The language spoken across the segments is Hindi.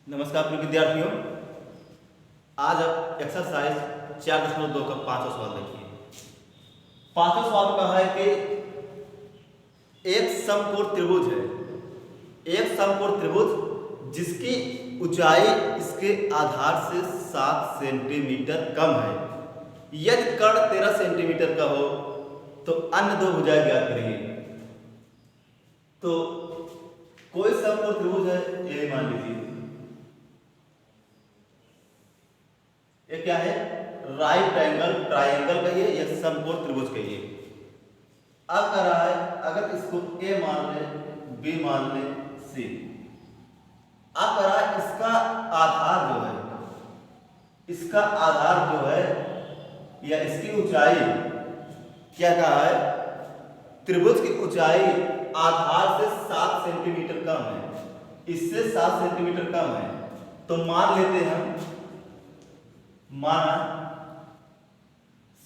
नमस्कार प्रिय विद्यार्थियों। आज आप एक्सरसाइज 4.2 का पांचवा सवाल देखिए। पांचवा सवाल कहा है कि एक समकोण त्रिभुज है, एक समकोण त्रिभुज जिसकी ऊंचाई इसके आधार से 7 सेंटीमीटर कम है। यदि कर्ण 13 सेंटीमीटर का हो तो अन्य दो भुजाएं ज्ञात करिए। तो कोई समकोण त्रिभुज है, ये मान लीजिए ये क्या है, राइट एंगल ट्राइंगल कहिए या समकोण त्रिभुज कहिए। अब कह रहा है अगर इसको ए मान ले, बी मान ले, सी। अब कह रहा है इसका आधार जो है, इसका आधार जो है या इसकी ऊंचाई क्या कहा है, त्रिभुज की ऊंचाई आधार से 7 सेंटीमीटर कम है, इससे 7 सेंटीमीटर कम है। तो मान लेते हैं हम, माना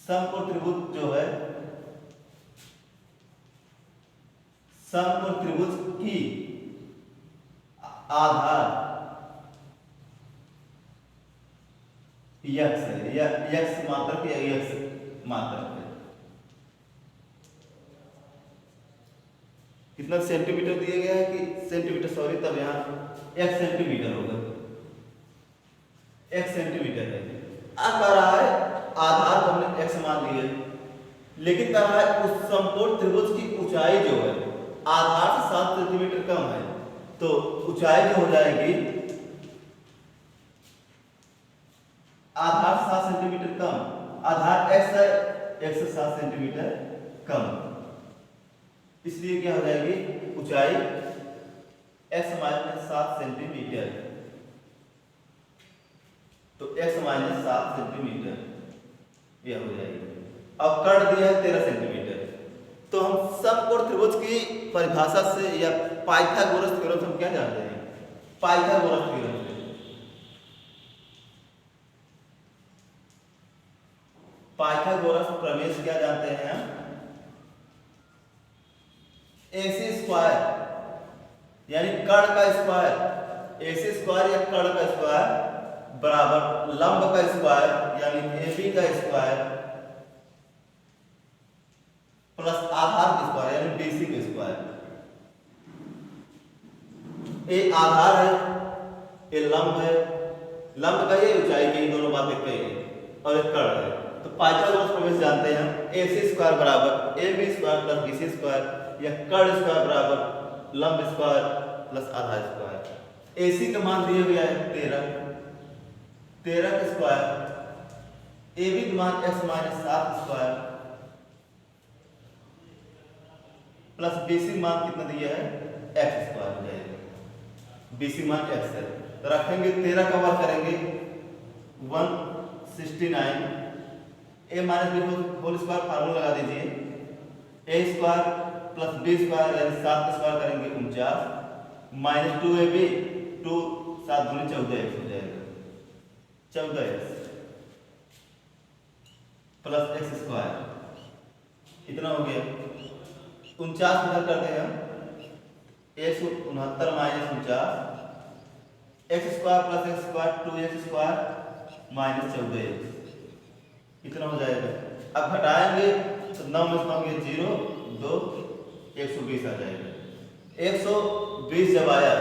समकोण त्रिभुज जो है, समकोण त्रिभुज की आधार यक्स है या यक्स मात्रक या यक्स मात्रक है। कितना सेंटीमीटर दिया गया है कि सेंटीमीटर, सॉरी, तब यहाँ x सेंटीमीटर होगा, x सेंटीमीटर है। अब कह रहा है आधार को हमने x मान लिया, लेकिन कह रहा है उस समकोण त्रिभुज की ऊंचाई जो है आधार से 7 सेंटीमीटर कम है। तो ऊंचाई जो हो जाएगी आधार से 7 सेंटीमीटर कम, आधार x है, x से 7 सेंटीमीटर कम, इसलिए क्या हो जाएगी ऊंचाई x माइनस 7 सेंटीमीटर। तो x माइनस 7 सेंटीमीटर यह हो जाएगी। अब कर्ण दिया है 13 सेंटीमीटर। तो हम समकोण त्रिभुज की परिभाषा से या पाइथागोरस थ्योरम से हम क्या जानते हैं, पाइथागोरस थ्योरम से पाइथागोरस प्रमेय से क्या जानते हैं हम, AC स्क्वायर यानी कर्ण का स्क्वायर, AC स्क्वायर या कर्ण का स्क्वायर बराबर लंब का स्क्वायर यानी AB का स्क्वायर प्लस आधार का स्क्वायर यानी BC का स्क्वायर। ये आधार है, ये लंब है, लंब का ये ऊंचाई की दोनों बातें कही है, और ये कर्ण है। तो पाइथागोरस प्रमेय जानते हैं हम, AC स्क्वायर बराबर AB square plus BC square या कर्ण स्क्वायर बराबर लंब स्क्वायर प्लस आधार स्क्वायर। AC का मान दिया गया है 13 का स्क्वायर, AB का मान x minus 7 square plus BC मान कितना दिया है x स्क्वायर हो जाएगा, BC मान x है। तो रखेंगे 13 का वर्ग करेंगे 169, a minus b whole square formula लगा दीजिए, a square plus b square यानी 7 का स्क्वायर करेंगे 49 माइनस 2ab, 2 7 दूनी 14x हो जाएगा, 14x प्लस x स्क्वायर इतना हो गया। 49 इधर करते हैं हम, 169 minus 49 x square plus x square 2x square minus 14x इतना हो जाएगा। अब घटाएंगे तो 9 में 9 गए 0 2 120 आ जाएगा। 120 जब आया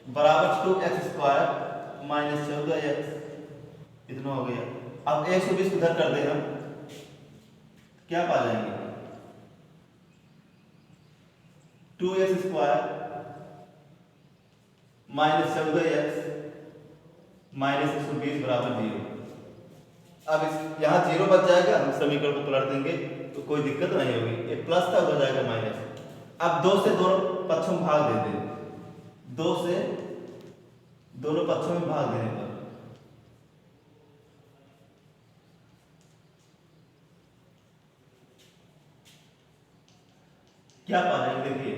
बराबर 2x स्क्वायर माइनस 14x इतना हो गया। अब 120 इधर कर दे हम, क्या पा जाएंगे 2x square minus 14x minus 120 बराबर 0। अब इस यहाँ 0 बच जाएगा, हम समीकरण को पलट देंगे तो कोई दिक्कत नहीं होगी, ये प्लस था हो जाएगा माइनस। अब 2 से दोनों पक्षों में भाग दे दें, 2 से दोनों पक्षों में भाग देने पर क्या पा जाएंगे, देखिए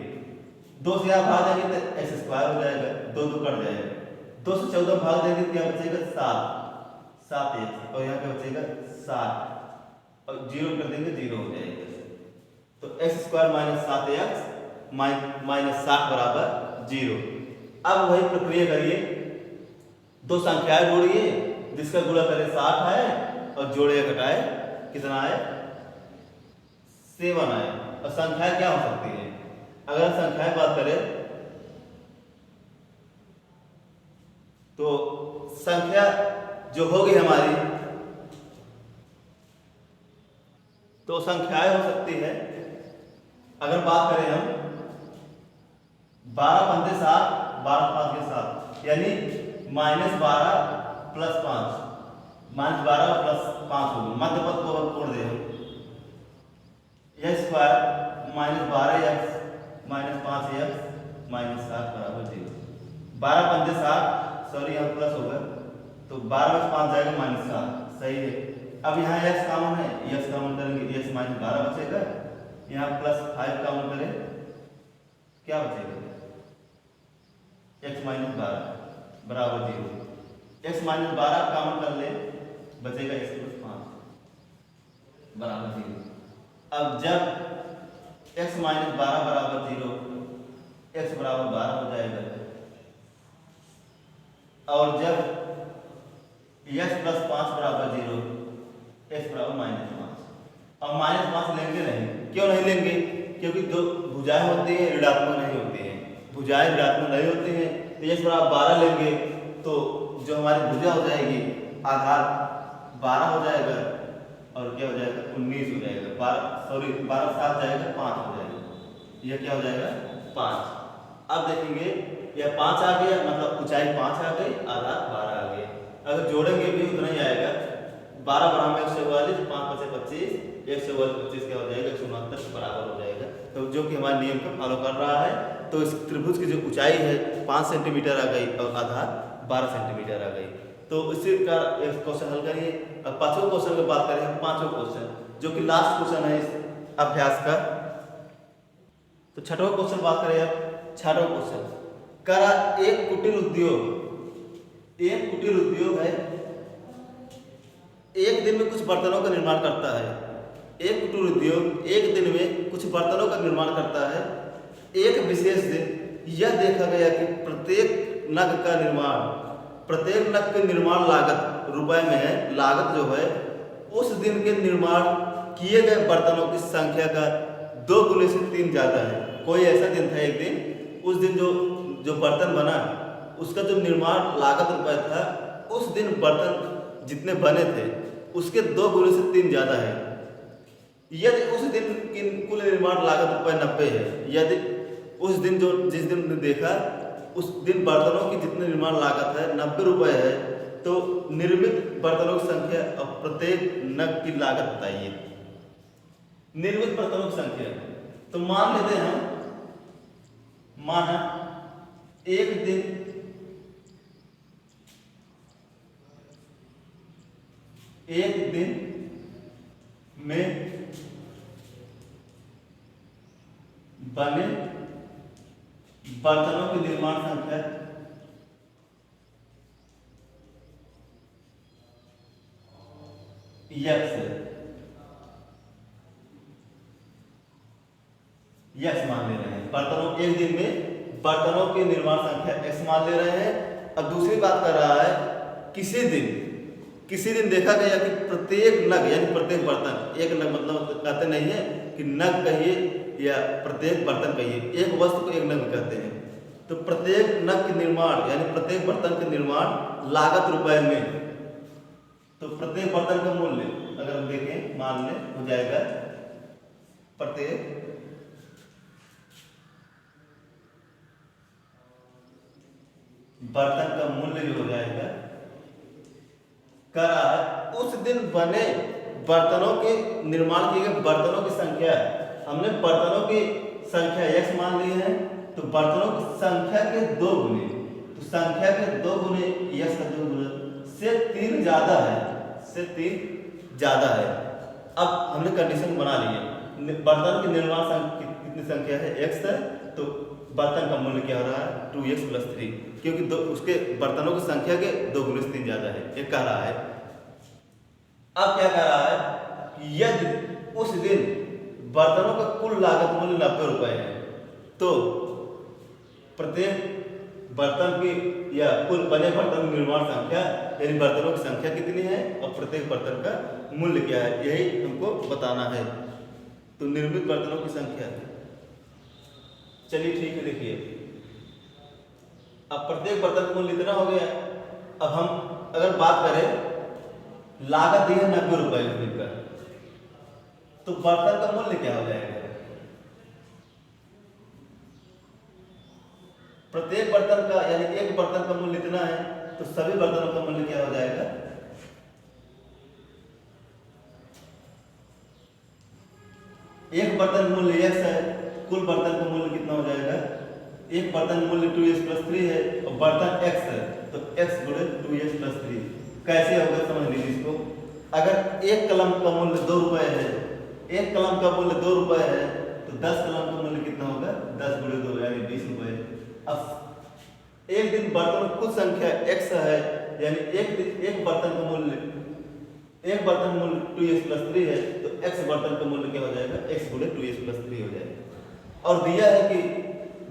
2 से यहाँ भाग देंगे तो x स्क्वायर हो जाएगा, 2 2 कट जाएगा, 2 से 14 भाग देंगे तो क्या बचेगा 7x और यहाँ पे बचेगा 7 और 0 कर देंगे 0 हो जाएगा। तो x square minus 7x minus 7 बराबर 0। अब वही प्रक्रिया करिए, दो संख्याएं जोड़िए, जिसका गुणा करे 60 आए और जोड़े या घटाए कितना आए 7 आए। और संख्याएं क्या हो सकती है, अगर संख्याएं बात करें तो संख्या जो होगी हमारी, तो संख्याएं हो सकती है, अगर बात करें हम 12 पंजे 7, 12 5 के 7, यानी -12 + 5, -12 + 5 होगी, मध्य पद को हम तोड़ दे x स्क्वायर -12x -5x -7 बराबर 0। 12 पंजे 7, सॉरी यहाँ प्लस होगा, तो 12 में 5 जाएगा -7, सही है। अब यहाँ x कॉमन है, x कॉमन करेंगे, x -12 बचेगा, यहाँ +5 कॉमन करें, क्या बचेगा x -12 बराबर 0। x -12 कॉमन कर ले, बचेगा x + 5 बराबर 0। अब जब x -12 बराबर 0, x बराबर 12 हो जाएगा, और जब x + 5 बराबर 0, x बराबर -5। अब -5 लेंगे नहीं, क्यों नहीं लेंगे, क्योंकि जो भुजाएं होती हैं ऋणात्मक नहीं होती हैं, भुजाएं ऋणात्मक नहीं होती हैं, तो x बराबर 12 लेंगे तो जो हमारी भुजा हो जाएगी आधार 12 हो जाएगा, और क्या हो जाएगा 19 हो जाएगा, 12 7 जाएगा 5 हो जाएगा, यह क्या हो जाएगा 5। अब देखेंगे यह 5 आ गया, मतलब ऊंचाई 5 आ गई, आधार 12 आ गया। अगर जोड़ेंगे भी उतना ही आएगा, 12 × 144, 5 × 25, 145 क्या हो जाएगा 169 बराबर हो जाएगा। तो जो कि हमारे नियम को फॉलो कर रहा है, तो इस त्रिभुज की जो ऊंचाई है 5 सेंटीमीटर आ गई और आधार 12 सेंटीमीटर आ गई। तो इसी का एक क्वेश्चन हल करिए। अब पांचवें क्वेश्चन की बात करें हम, पांचवें क्वेश्चन जो कि लास्ट क्वेश्चन है इस अभ्यास का। तो छठवां क्वेश्चन बात करें अब, छठवां क्वेश्चन करा एक कुटीर उद्योग है, एक दिन में कुछ बर्तनों का निर्माण करता है। एक कुटीर उद्योग एक दिन में कुछ बर्तनों का निर्माण करता है। एक विशेष दिन यह देखा गया कि प्रत्येक नग की निर्माण लागत रुपए में है। लागत जो है उस दिन के निर्माण किए गए बर्तनों की संख्या का 2 गुने से 3 ज्यादा है। कोई ऐसा दिन था एक दिन, उस दिन जो बर्तन बना उसका जो निर्माण लागत रुपए था, उस दिन बर्तन जितने बने थे उसके 2 गुने से 3 ज्यादा है। यदि उस दिन की कुल निर्माण लागत रुपए 90 है, यदि उस दिन जिस दिन देखा उस दिन बर्तनों की जितनी निर्माण लागत है 90 रुपए है, तो निर्मित बर्तनों की संख्या और प्रत्येक नग की लागत बताइए। निर्मित बर्तनों की संख्या, तो मान लेते हैं हम, माना एक दिन में बने बर्तनों की निर्माण संख्या यक्स मान ले रहे हैं। बर्तनों एक दिन में बर्तनों की निर्माण संख्या x मान ले रहे हैं। अब दूसरी बात कर रहा है, किसी दिन देखा गया कि प्रत्येक नग यानी प्रत्येक बर्तन, एक नग मतलब कहते नहीं है कि नग कहिए या प्रत्येक बर्तन कहिए, एक वस्तु को एक नग कहते हैं। तो प्रत्येक नग के निर्माण यानी प्रत्येक बर्तन के निर्माण लागत रुपए में, तो प्रत्येक बर्तन का मूल्य अगर हम देखें मान लें हो जाएगा प्रत्येक बर्तन का मूल्य जो हो जाएगा करा उस दिन बने बर्तनों के निर्माण किए गए बर्तनों की संख्या, हमने बर्तनों की संख्या x मान ली है, तो बर्तनों की संख्या के 2 गुने, तो संख्या के 2 गुने x का 2 गुना से 3 ज्यादा है, से 3 ज्यादा है। अब हमने कंडीशन बना ली है, बर्तन की निर्माण कितनी संख्या है x है, तो बर्तन का मूल्य क्या हो रहा है 2x + 3, क्योंकि उसके बर्तनों की संख्या के 2 गुने से 3 ज्यादा है, ये कह रहा है। अब क्या कह रहा है कि यदि उस दिन बर्तनों का कुल लागत मूल्य 90 रुपए है, तो प्रत्येक बर्तन की या कुल बने बर्तन निर्माण संख्या यानी बर्तनों की संख्या कितनी है और प्रत्येक बर्तन का मूल्य क्या है, यही हमको बताना है। तो निर्मित बर्तनों की संख्या, चलिए ठीक है, देखिए अब प्रत्येक बर्तन का मूल्य इतना हो गया। अब हम अगर बात करें लागत दी है 90 रुपए का, तो बर्तन का मूल्य क्या हो जाएगा? प्रत्येक बर्तन का यानी एक बर्तन का मूल्य इतना है, तो सभी बर्तनों का मूल्य क्या हो जाएगा? एक बर्तन मूल्य x है, कुल बर्तन का मूल्य कितना हो जाएगा? एक बर्तन मूल्य 2x + 3 है और बर्तन x है, तो x गुणे 2x + 3। कैसे होगा समझ लीजिए इसको। अगर एक कलम का मूल्य 2 रुपए है, एक कलम का मूल्य 2 रुपए है, तो 10 कलम का मूल्य कितना होगा? 10 गुणे 2 यानी 20 रुपए। अब एक दिन बर्तनों की कुल संख्या x है, यानी एक बर्तन का मूल्य, एक बर्तन मूल्य 2x + 3 है, तो x बर्तन का मूल्य क्या हो जाएगा? x गुणे 2x + 3 हो जाएगा। और दिया है कि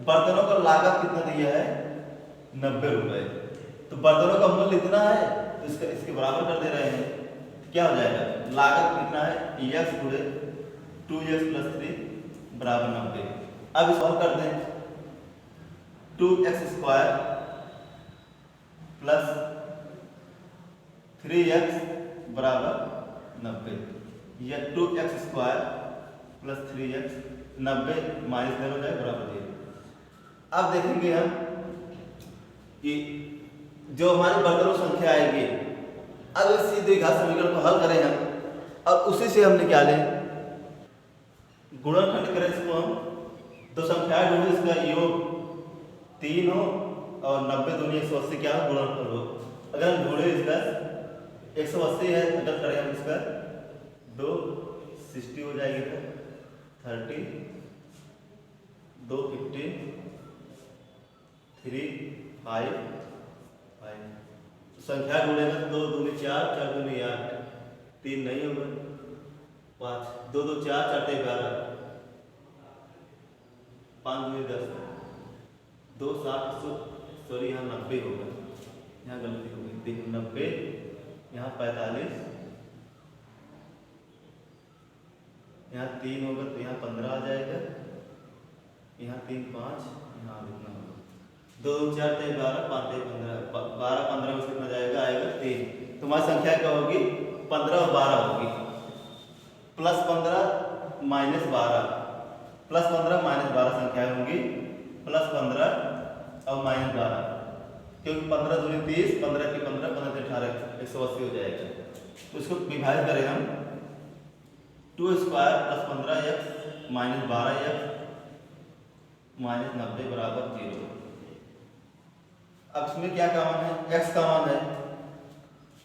बर्तनों का लागत कितना दिया है? 90 रुपए। तो बर्तनों का मूल्य इतना है, तो इसके बराबर कर दे रहे हैं, क्या हो जाएगा? लागत कितना है? x गुणे 2x + 3 बराबर 90। अब इस हल कर दें, 2x² + 3x बराबर 90, या 2x² + 3x 90 माइनस 0 हो जाए बराबर 0। अब देखेंगे हम कि जो हमारी बर्तनों संख्या आएगी, अब इस द्विघात समीकरण को हल करें हम और उसी से हम निकालें गुणनखंड करें इसको हम। दो संख्याएं ढूंढे, इसका योग 3 हो और 90 दूनी 180 क्या हो? गुणनफल हो। अगर हम ढूंढे इसका 180 है, अगर करें हम इसका 2 60 हो जाएगी, 30 2 50 3 5 5। संख्या ढूंढेगा 2 दूनी 4 4 दूनी 8, 3 नहीं होगा, 5 2 2 4 4 11, 5 दूनी 10, 2 7 सॉरी यहाँ 90 होगा, यहाँ गलती हो गई, देखो 90, यहाँ 45, यहाँ 3 होगा तो यहाँ 15 आ जाएगा, यहाँ 3 5, यहाँ इतना होगा, 2 4 11 5 15, 12 15 में कितना जाएगा? आएगा 3। तो हमारी संख्या क्या होगी? 15 और 12 होगी, +15 -12, +15 -12 संख्याएं होंगी, +15 और -12, क्योंकि 15 दूनी 30, 15 की 15, 15 से 18, 180 हो जाएगा। तो इसको विभाजित करें हम, 2² + 15x -12x -90 बराबर 0। अब इसमें क्या कॉमन है? x कॉमन है,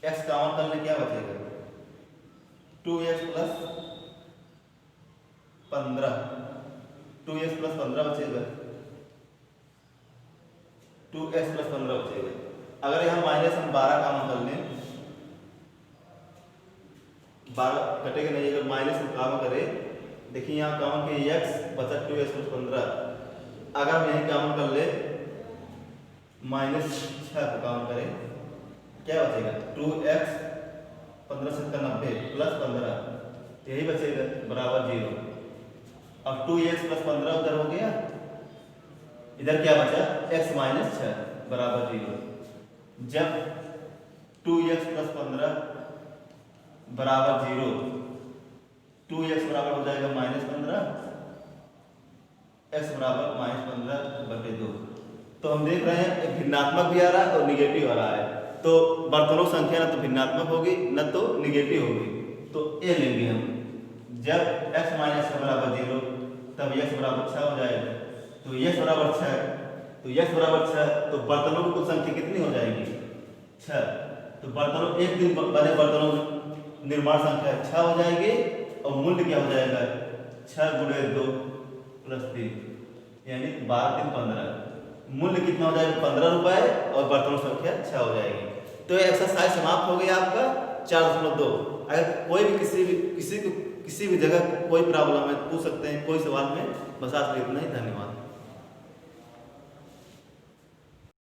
x कॉमन करने क्या बचेगा? 2x + 15, 2x + 15 बचेगा, 2x + 15 बचेगा। अगर यहाँ माइनस हम 12 कॉमन कर लें, 12 कटेगा नहीं, अगर माइनस हम कॉमन करें, देखिए यहाँ कॉमन के x बचा 2x + 15, अगर हम यही कॉमन कर ले -6 को कॉमन करें, क्या बचेगा? 2x 15 से 90 + 15, यही बचेगा बराबर 0। अब 2x + 15 उधर हो गया, इधर क्या बचा? x - 6 बराबर 0। जब 2x + 15 बराबर 0, 2x बराबर हो जाएगा -15, x बराबर -15/2। तो हम देख रहे हैं एक भिन्नात्मक भी आ रहा है और निगेटिव आ रहा है। तो बर्तनों की संख्या ना तो भिन्नात्मक होगी न तो निगेटिव होगी, तो ए लेंगे हम। जब x - 6 बराबर 0, तब x बराबर 6 हो जाएगा। तो x बराबर 6, तो x बराबर 6, तो बर्तनों की कुल संख्या कितनी हो जाएगी? 6। तो बर्तनों एक दिन बने बर्तनों की निर्माण संख्या 6 हो जाएगी और मूल्य क्या हो जाएगा? 6 गुणे 2 + 3 यानी 12 3 15। मूल्य कितना हो जाएगा? 15 रुपए और बर्तनों की संख्या 6 हो जाएगी। तो ये एक्सरसाइज समाप्त हो गया आपका 4.2। अगर कोई भी किसी भी जगह कोई प्रॉब्लम है पूछ सकते हैं, कोई सवाल में। बस आज इतना ही, धन्यवाद।